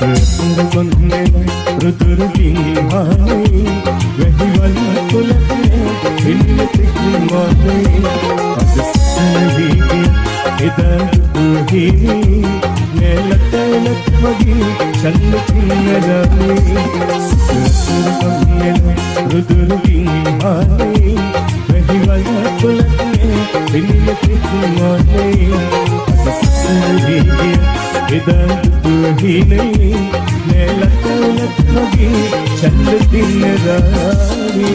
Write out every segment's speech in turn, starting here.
සිතකුරුමන්නේ රුදුරුකින් හානේ වැහිවල කුලකේ ඉන්නතික් මානේ අද සසවිගේ එදා नेलत मगी चल किन्नरामे सितकुरुमන්නේ රුදුරුකින් හානේ වැහිවල කුලකේ ඉන්නතික් මානේ इधर तू ही नहीं मैं लत लगी चल दिन रानी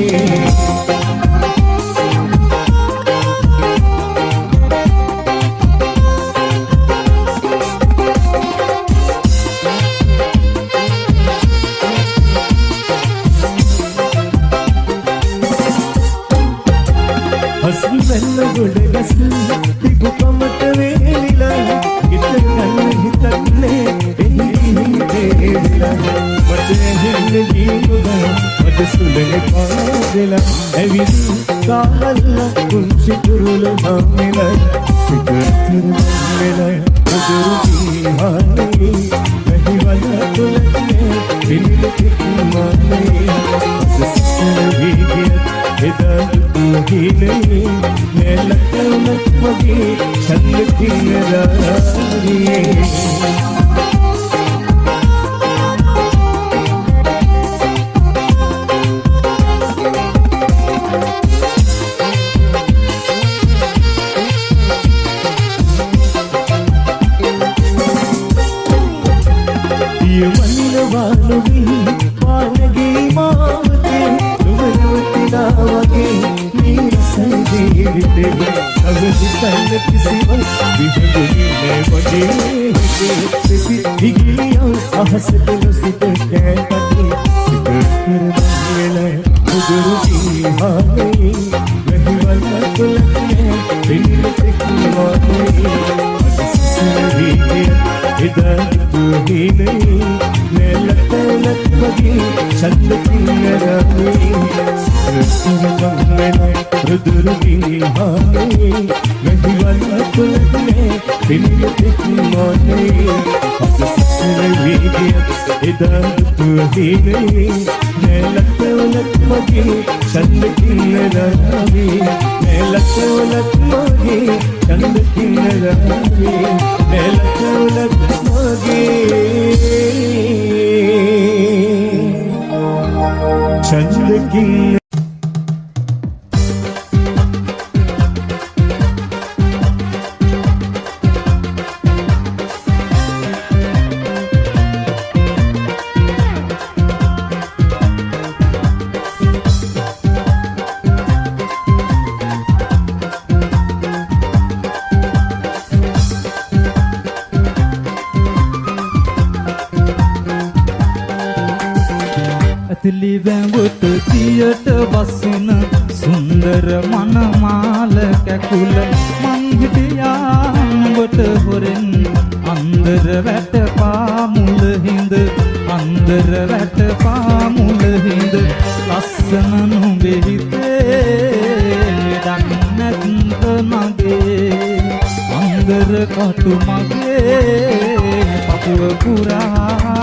हंसी मैल गुड़ गसल दिगु कमट वेलिला तन्ने देला मते हिंदी गुदा मते सुलगे पागला एविदी काला कुंची कुरुल मामेला सिकरमेला රුදුරුකින් හානේ වැහිවල කුලකේ ඉන්නතික් මානේ සසවිගේ එදා तू ही नहीं मैं लत मगी चल किन्नरामे ये मनवानुगी पानगी मावते लुवनुती नावगे नीर संजीविते अब जितन किसी वक्त बिहगुनी में मगे हिते हिगिलियां आहस दिल सित कहती सितकुरुमන්නේ රුදුරුකින් හානේ වැහිවල කුලකේ ඉන්නතික් මානේ इधर तू ही नहीं मैं लत मगी चल किन्नरामे सितकुरुमන්නේ රුදුරුකින් හානේ වැහිවල කුලකේ ඉන්නතික් මානේ इधर तू ही नहीं मैं लत मगी चल किन्नरामे मैं लत मगी चल किन्नरामे मैं लत मगी चल किन्नरामे ඇතිලි වැඹුට තියට බසින සුන්දර මනමාල කැකුල මං හිටියා නුඹට හොරෙන් අන්දර වැට පාමුල හිඳ අන්දර වැට පාමුල හිඳ ලස්සන නුඹේ හිතේ ලෙඩක් නැත්ත මගේ අන්දර කටු මගේ පපුව පුරා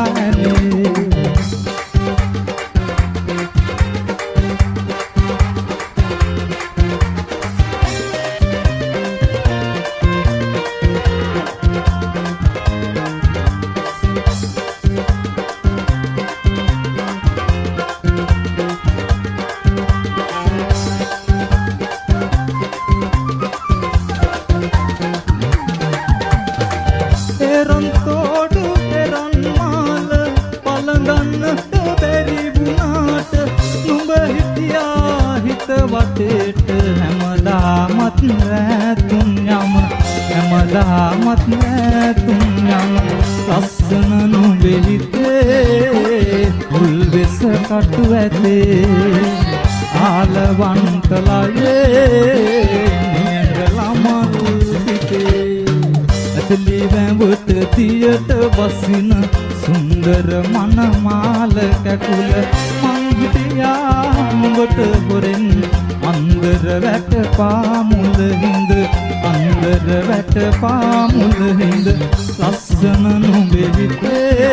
ඇනේ වටේට හැමදාමත් නැතුම් යම හැමදාමත් නැතුම් යම ලස්සන නුඹේ හිතේ උල්වෙස කටු ඇතේ ආලවන්තලයේ නියඟලමල් හිතේ ඇතලි වැඹුට තියට බසින සුන්දර මනමාල කැකුල මං හිටියා නුඹට හොරෙන් අන්දර වැට පාමුල හිඳ අන්දර වැට පාමුල හිඳ ලස්සන නුඹේ හිතේ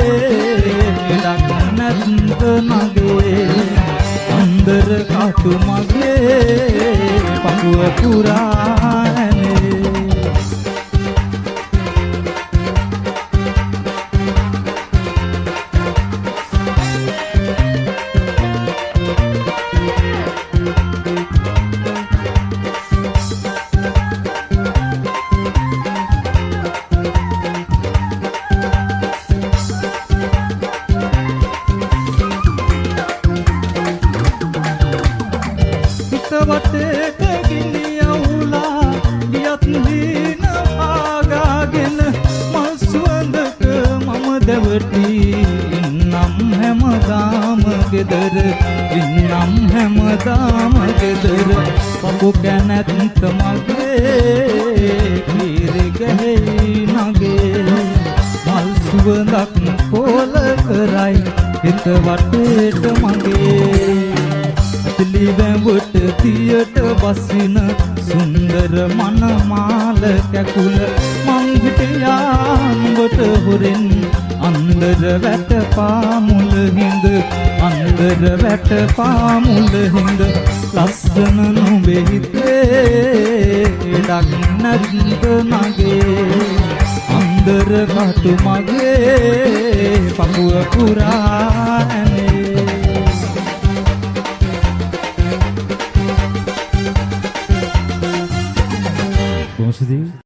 ලක් නැත්ත මගේ අන්දර කටු මගේ පපුව පුරානේ වටේට ගිනියවුලා ගියත් දීන පාගාගෙන මල් සුවඳක මම දැවටි ඉන්නම් හැමදාම ගෙදර ඉන්නම් හැමදාම ගෙදර පපු කැනැත්ත මගේ කීරි ගැහෙයි නගේ මල් සුවඳක් පෝල කරයි හිත වටේට මගේ ලිවැවට තියට බසින සුන්දර මනමාල කැකුල මං හිටියාඹට හොරෙන් අන්දර වැට පාමුල හිඳ අන්දර වැට පාමුල හිඳ ලස්සන නුඹේ හිතේ ඩක් නැත්ත මගේ අන්දර කටු මගේ පපුව පුරානේ Sedih.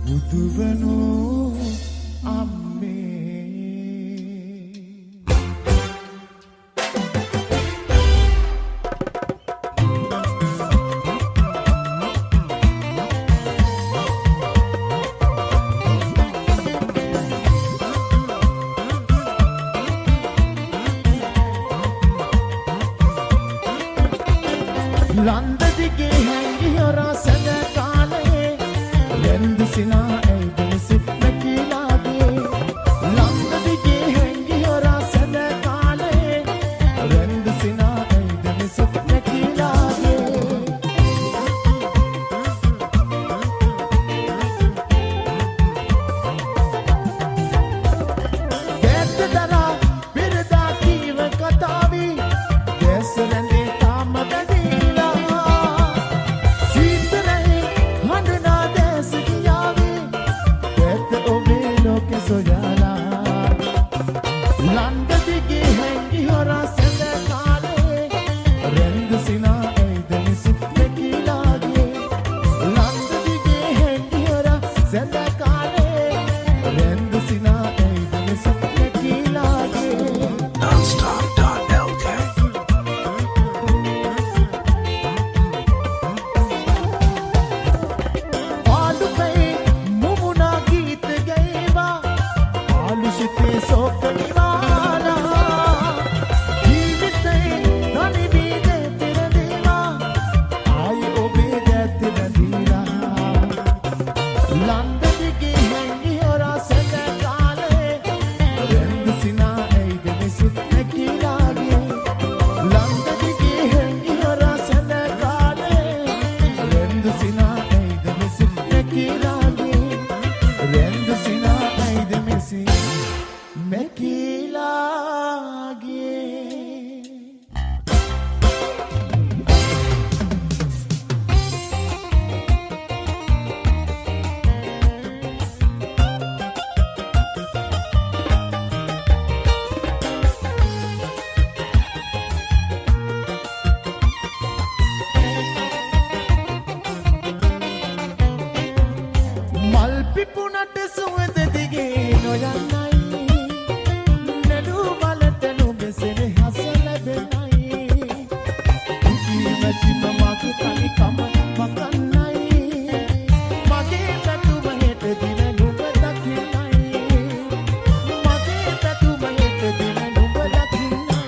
බුදුවනෝ අම්මේ ලන්දදිගේ හැංගි හොරා සැඳ කාලේ රැඳ සිනා ඇයිදන සිත්න කියලාගේ ලන්දදිගේ හැංගි හොරා සැඳ කාලේ රැඳ සිනා ඇයිදන සිත්න කියලාගේ ගැත්ත දරා පිරදා කීව කතාවී ගැස් රැඳේ තාම ලන්දදිගේ හැංගි හොරා සැඳ කාලේ රැඳ සිනා ඇයිදන සිත්න කියලාගේ ලන්දදිගේ හැංගි හොරා සැඳ කාලේ රැඳ සිනා ඇයිදන සිත්න කියලාගේ Nonstop.lk පාඩුකයි මුමුණා ගීත ගේවා ආලුෂිතේ සෝක පිපුණට සුවඳ දිගේ නොයන්නයි නඩු බලට නුඹසෙන හස ලැබෙනයි කිසිමකිම මගේ තනිකම මකන්නයි මගේ පැතුම හෙට දින නුඹ දකින්නයි මගේ පැතුම හෙට දින නුඹ දකින්නයි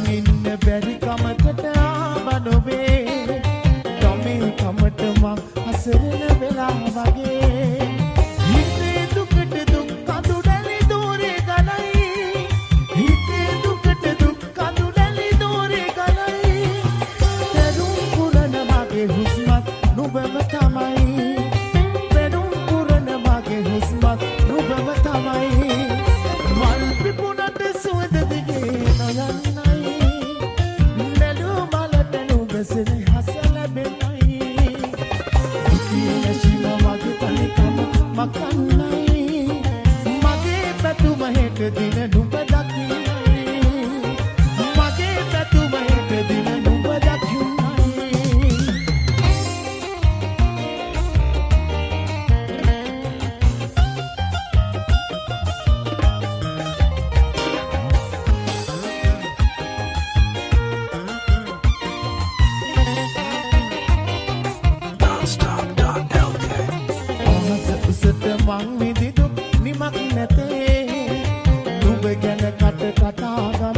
ඉන්න බැරි කමකට ආවනොවේ ගමේ කමට මං හසරන වෙලා වගේ හිතේ දුකට දුක් කඳුඩැලි දෝරේ ගලයි හිතේ දුකට දුක් කඳුඩැලි දෝරේ ගලයි පෙරුම් පුරන මගේ හුස්මත් නුඹම තමයි පෙරුම් පුරන මගේ හුස්මත් නුඹම තමයි මල් පිපුණට සුවඳ දිගේ නොයන්න මකන්නයි මගේ පැතුම හෙට දින නුඹ දකින්නයි මගේ පැතුම හෙට දින නුඹ දකින්නයි මං විදිදුක් නිමක් නැතේ නුඹ ගැන කට කතා